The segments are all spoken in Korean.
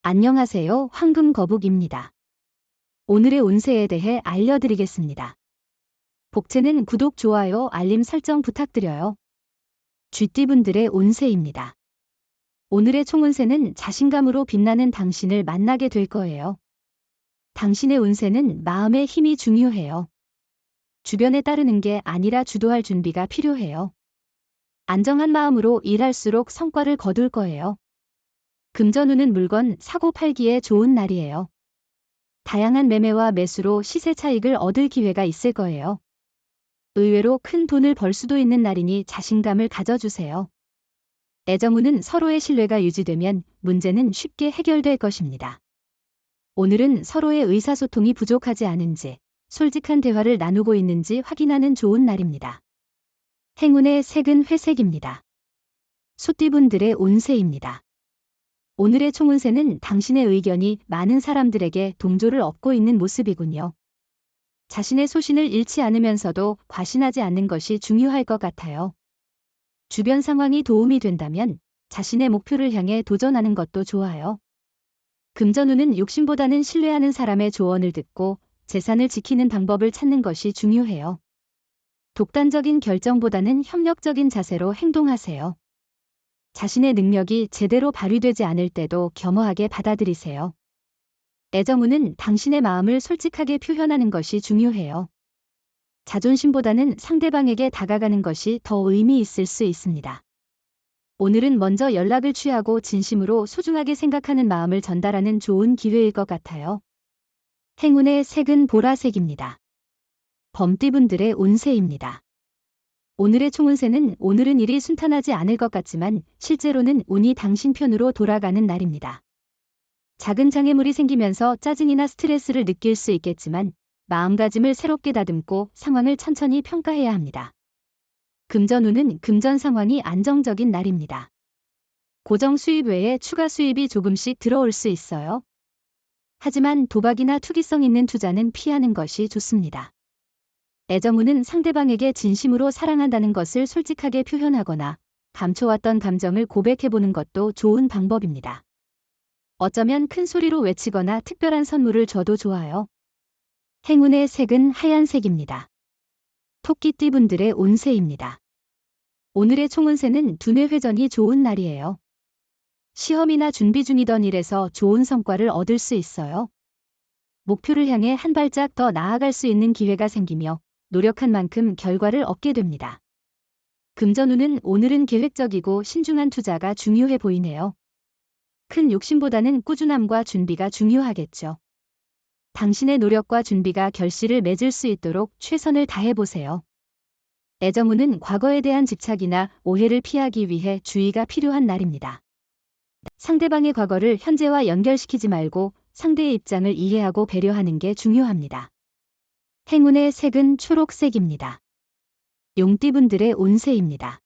안녕하세요. 황금거북입니다. 오늘의 운세에 대해 알려드리겠습니다. 복채는 구독, 좋아요, 알림 설정 부탁드려요. 쥐띠분들의 운세입니다. 오늘의 총운세는 자신감으로 빛나는 당신을 만나게 될 거예요. 당신의 운세는 마음의 힘이 중요해요. 주변에 따르는 게 아니라 주도할 준비가 필요해요. 안정한 마음으로 일할수록 성과를 거둘 거예요. 금전운은 물건 사고 팔기에 좋은 날이에요. 다양한 매매와 매수로 시세 차익을 얻을 기회가 있을 거예요. 의외로 큰 돈을 벌 수도 있는 날이니 자신감을 가져주세요. 애정운은 서로의 신뢰가 유지되면 문제는 쉽게 해결될 것입니다. 오늘은 서로의 의사소통이 부족하지 않은지, 솔직한 대화를 나누고 있는지 확인하는 좋은 날입니다. 행운의 색은 회색입니다. 소띠분들의 운세입니다. 오늘의 총운세는 당신의 의견이 많은 사람들에게 동조를 얻고 있는 모습이군요. 자신의 소신을 잃지 않으면서도 과신하지 않는 것이 중요할 것 같아요. 주변 상황이 도움이 된다면 자신의 목표를 향해 도전하는 것도 좋아요. 금전운은 욕심보다는 신뢰하는 사람의 조언을 듣고 재산을 지키는 방법을 찾는 것이 중요해요. 독단적인 결정보다는 협력적인 자세로 행동하세요. 자신의 능력이 제대로 발휘되지 않을 때도 겸허하게 받아들이세요. 애정운은 당신의 마음을 솔직하게 표현하는 것이 중요해요. 자존심보다는 상대방에게 다가가는 것이 더 의미 있을 수 있습니다. 오늘은 먼저 연락을 취하고 진심으로 소중하게 생각하는 마음을 전달하는 좋은 기회일 것 같아요. 행운의 색은 보라색입니다. 범띠분들의 운세입니다. 오늘의 총운세는 오늘은 일이 순탄하지 않을 것 같지만 실제로는 운이 당신 편으로 돌아가는 날입니다. 작은 장애물이 생기면서 짜증이나 스트레스를 느낄 수 있겠지만 마음가짐을 새롭게 다듬고 상황을 천천히 평가해야 합니다. 금전운은 금전 상황이 안정적인 날입니다. 고정 수입 외에 추가 수입이 조금씩 들어올 수 있어요. 하지만 도박이나 투기성 있는 투자는 피하는 것이 좋습니다. 애정운은 상대방에게 진심으로 사랑한다는 것을 솔직하게 표현하거나 감춰왔던 감정을 고백해보는 것도 좋은 방법입니다. 어쩌면 큰 소리로 외치거나 특별한 선물을 줘도 좋아요. 행운의 색은 하얀색입니다. 토끼띠분들의 운세입니다. 오늘의 총운세는 두뇌 회전이 좋은 날이에요. 시험이나 준비 중이던 일에서 좋은 성과를 얻을 수 있어요. 목표를 향해 한 발짝 더 나아갈 수 있는 기회가 생기며 노력한 만큼 결과를 얻게 됩니다. 금전운은 오늘은 계획적이고 신중한 투자가 중요해 보이네요. 큰 욕심보다는 꾸준함과 준비가 중요하겠죠. 당신의 노력과 준비가 결실을 맺을 수 있도록 최선을 다해보세요. 애정운은 과거에 대한 집착이나 오해를 피하기 위해 주의가 필요한 날입니다. 상대방의 과거를 현재와 연결시키지 말고 상대의 입장을 이해하고 배려하는 게 중요합니다. 행운의 색은 초록색입니다. 용띠분들의 운세입니다.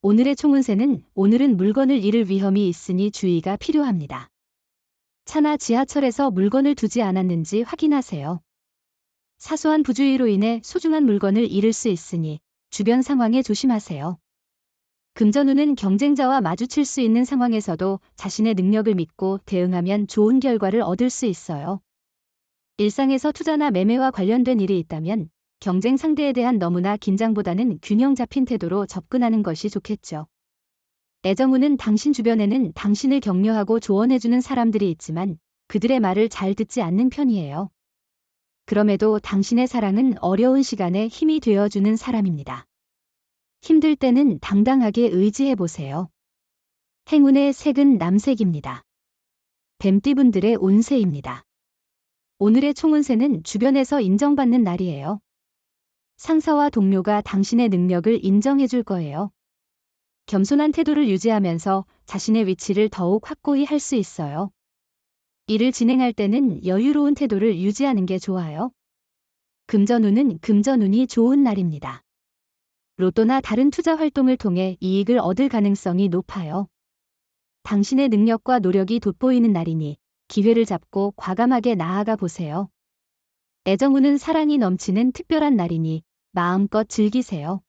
오늘의 총운세는 오늘은 물건을 잃을 위험이 있으니 주의가 필요합니다. 차나 지하철에서 물건을 두지 않았는지 확인하세요. 사소한 부주의로 인해 소중한 물건을 잃을 수 있으니 주변 상황에 조심하세요. 금전운은 경쟁자와 마주칠 수 있는 상황에서도 자신의 능력을 믿고 대응하면 좋은 결과를 얻을 수 있어요. 일상에서 투자나 매매와 관련된 일이 있다면 경쟁 상대에 대한 너무나 긴장보다는 균형 잡힌 태도로 접근하는 것이 좋겠죠. 애정운은 당신 주변에는 당신을 격려하고 조언해주는 사람들이 있지만 그들의 말을 잘 듣지 않는 편이에요. 그럼에도 당신의 사랑은 어려운 시간에 힘이 되어주는 사람입니다. 힘들 때는 당당하게 의지해보세요. 행운의 색은 남색입니다. 뱀띠분들의 운세입니다. 오늘의 총운세는 주변에서 인정받는 날이에요. 상사와 동료가 당신의 능력을 인정해줄 거예요. 겸손한 태도를 유지하면서 자신의 위치를 더욱 확고히 할 수 있어요. 일을 진행할 때는 여유로운 태도를 유지하는 게 좋아요. 금전운은 금전운이 좋은 날입니다. 로또나 다른 투자 활동을 통해 이익을 얻을 가능성이 높아요. 당신의 능력과 노력이 돋보이는 날이니 기회를 잡고 과감하게 나아가 보세요. 애정운은 사랑이 넘치는 특별한 날이니 마음껏 즐기세요.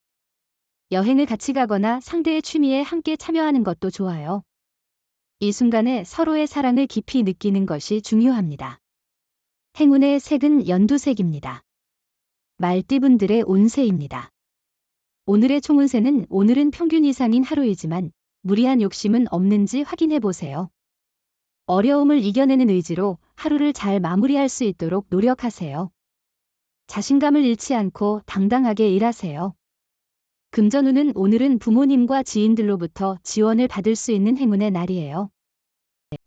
여행을 같이 가거나 상대의 취미에 함께 참여하는 것도 좋아요. 이 순간에 서로의 사랑을 깊이 느끼는 것이 중요합니다. 행운의 색은 연두색입니다. 말띠분들의 운세입니다. 오늘의 총운세는 오늘은 평균 이상인 하루이지만 무리한 욕심은 없는지 확인해 보세요. 어려움을 이겨내는 의지로 하루를 잘 마무리할 수 있도록 노력하세요. 자신감을 잃지 않고 당당하게 일하세요. 금전운은 오늘은 부모님과 지인들로부터 지원을 받을 수 있는 행운의 날이에요.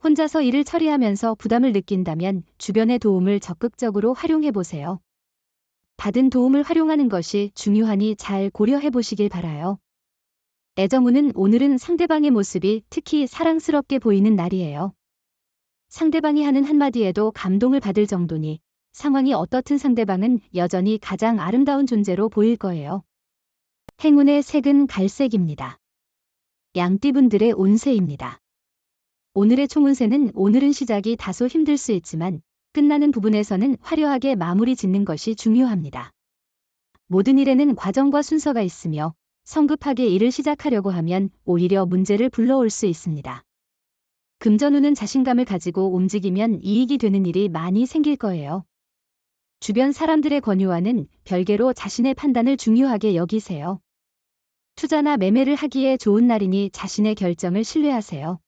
혼자서 일을 처리하면서 부담을 느낀다면 주변의 도움을 적극적으로 활용해 보세요. 받은 도움을 활용하는 것이 중요하니 잘 고려해 보시길 바라요. 애정운은 오늘은 상대방의 모습이 특히 사랑스럽게 보이는 날이에요. 상대방이 하는 한마디에도 감동을 받을 정도니 상황이 어떻든 상대방은 여전히 가장 아름다운 존재로 보일 거예요. 행운의 색은 갈색입니다. 양띠분들의 운세입니다. 오늘의 총운세는 오늘은 시작이 다소 힘들 수 있지만 끝나는 부분에서는 화려하게 마무리 짓는 것이 중요합니다. 모든 일에는 과정과 순서가 있으며 성급하게 일을 시작하려고 하면 오히려 문제를 불러올 수 있습니다. 금전운은 자신감을 가지고 움직이면 이익이 되는 일이 많이 생길 거예요. 주변 사람들의 권유와는 별개로 자신의 판단을 중요하게 여기세요. 투자나 매매를 하기에 좋은 날이니 자신의 결정을 신뢰하세요.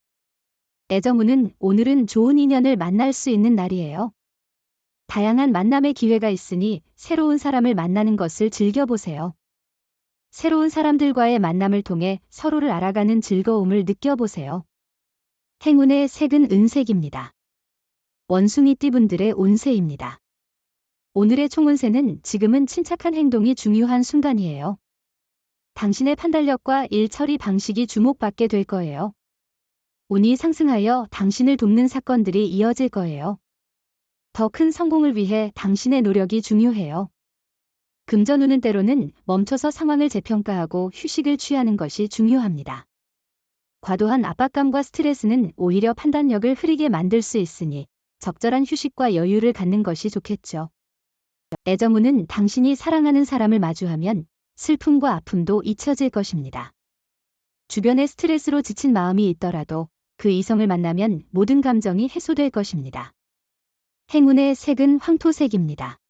애정운은 오늘은 좋은 인연을 만날 수 있는 날이에요. 다양한 만남의 기회가 있으니 새로운 사람을 만나는 것을 즐겨보세요. 새로운 사람들과의 만남을 통해 서로를 알아가는 즐거움을 느껴보세요. 행운의 색은 은색입니다. 원숭이띠분들의 운세입니다. 오늘의 총운세는 지금은 침착한 행동이 중요한 순간이에요. 당신의 판단력과 일 처리 방식이 주목받게 될 거예요. 운이 상승하여 당신을 돕는 사건들이 이어질 거예요. 더 큰 성공을 위해 당신의 노력이 중요해요. 금전운은 때로는 멈춰서 상황을 재평가하고 휴식을 취하는 것이 중요합니다. 과도한 압박감과 스트레스는 오히려 판단력을 흐리게 만들 수 있으니 적절한 휴식과 여유를 갖는 것이 좋겠죠. 애정운은 당신이 사랑하는 사람을 마주하면 슬픔과 아픔도 잊혀질 것입니다. 주변의 스트레스로 지친 마음이 있더라도 그 이성을 만나면 모든 감정이 해소될 것입니다. 행운의 색은 황토색입니다.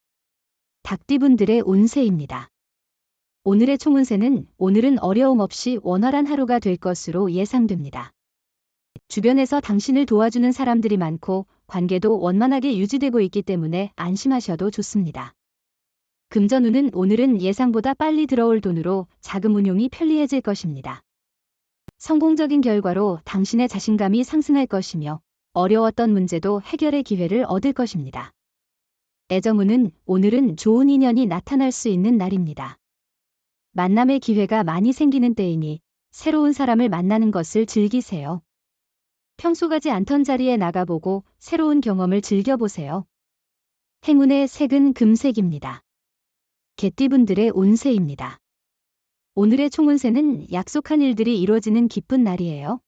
닭띠분들의 운세입니다. 오늘의 총운세는 오늘은 어려움 없이 원활한 하루가 될 것으로 예상됩니다. 주변에서 당신을 도와주는 사람들이 많고 관계도 원만하게 유지되고 있기 때문에 안심하셔도 좋습니다. 금전운은 오늘은 예상보다 빨리 들어올 돈으로 자금 운용이 편리해질 것입니다. 성공적인 결과로 당신의 자신감이 상승할 것이며 어려웠던 문제도 해결의 기회를 얻을 것입니다. 애정운은 오늘은 좋은 인연이 나타날 수 있는 날입니다. 만남의 기회가 많이 생기는 때이니 새로운 사람을 만나는 것을 즐기세요. 평소 가지 않던 자리에 나가보고 새로운 경험을 즐겨보세요. 행운의 색은 금색입니다. 개띠분들의 운세입니다. 오늘의 총운세는 약속한 일들이 이루어지는 기쁜 날이에요.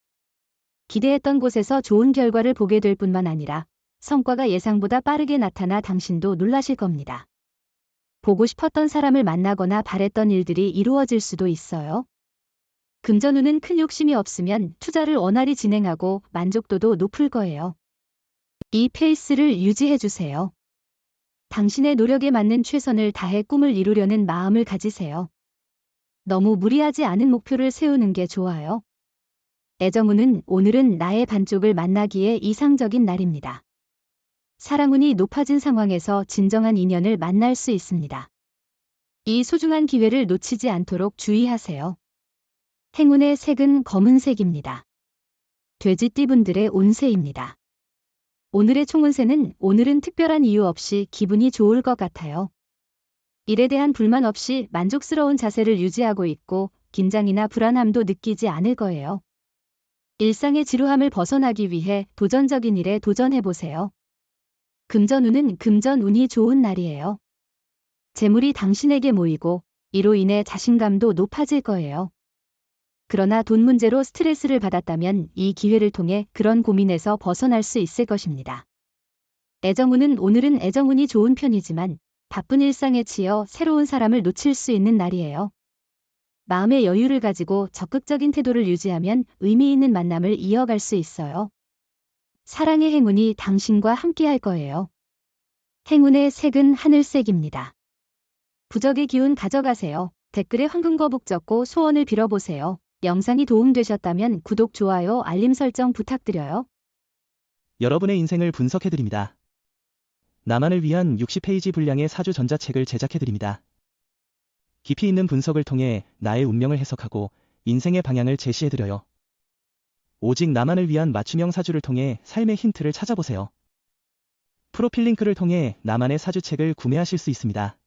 기대했던 곳에서 좋은 결과를 보게 될 뿐만 아니라 성과가 예상보다 빠르게 나타나 당신도 놀라실 겁니다. 보고 싶었던 사람을 만나거나 바랬던 일들이 이루어질 수도 있어요. 금전운은 큰 욕심이 없으면 투자를 원활히 진행하고 만족도도 높을 거예요. 이 페이스를 유지해주세요. 당신의 노력에 맞는 최선을 다해 꿈을 이루려는 마음을 가지세요. 너무 무리하지 않은 목표를 세우는 게 좋아요. 애정운은 오늘은 나의 반쪽을 만나기에 이상적인 날입니다. 사랑운이 높아진 상황에서 진정한 인연을 만날 수 있습니다. 이 소중한 기회를 놓치지 않도록 주의하세요. 행운의 색은 검은색입니다. 돼지띠분들의 운세입니다. 오늘의 총운세는 오늘은 특별한 이유 없이 기분이 좋을 것 같아요. 일에 대한 불만 없이 만족스러운 자세를 유지하고 있고 긴장이나 불안함도 느끼지 않을 거예요. 일상의 지루함을 벗어나기 위해 도전적인 일에 도전해보세요. 금전운은 금전운이 좋은 날이에요. 재물이 당신에게 모이고 이로 인해 자신감도 높아질 거예요. 그러나 돈 문제로 스트레스를 받았다면 이 기회를 통해 그런 고민에서 벗어날 수 있을 것입니다. 애정운은 오늘은 애정운이 좋은 편이지만 바쁜 일상에 치여 새로운 사람을 놓칠 수 있는 날이에요. 마음의 여유를 가지고 적극적인 태도를 유지하면 의미 있는 만남을 이어갈 수 있어요. 사랑의 행운이 당신과 함께할 거예요. 행운의 색은 하늘색입니다. 부적의 기운 가져가세요. 댓글에 황금거북 적고 소원을 빌어보세요. 영상이 도움되셨다면 구독, 좋아요, 알림 설정 부탁드려요. 여러분의 인생을 분석해드립니다. 나만을 위한 60페이지 분량의 사주 전자책을 제작해드립니다. 깊이 있는 분석을 통해 나의 운명을 해석하고 인생의 방향을 제시해드려요. 오직 나만을 위한 맞춤형 사주를 통해 삶의 힌트를 찾아보세요. 프로필 링크를 통해 나만의 사주책을 구매하실 수 있습니다.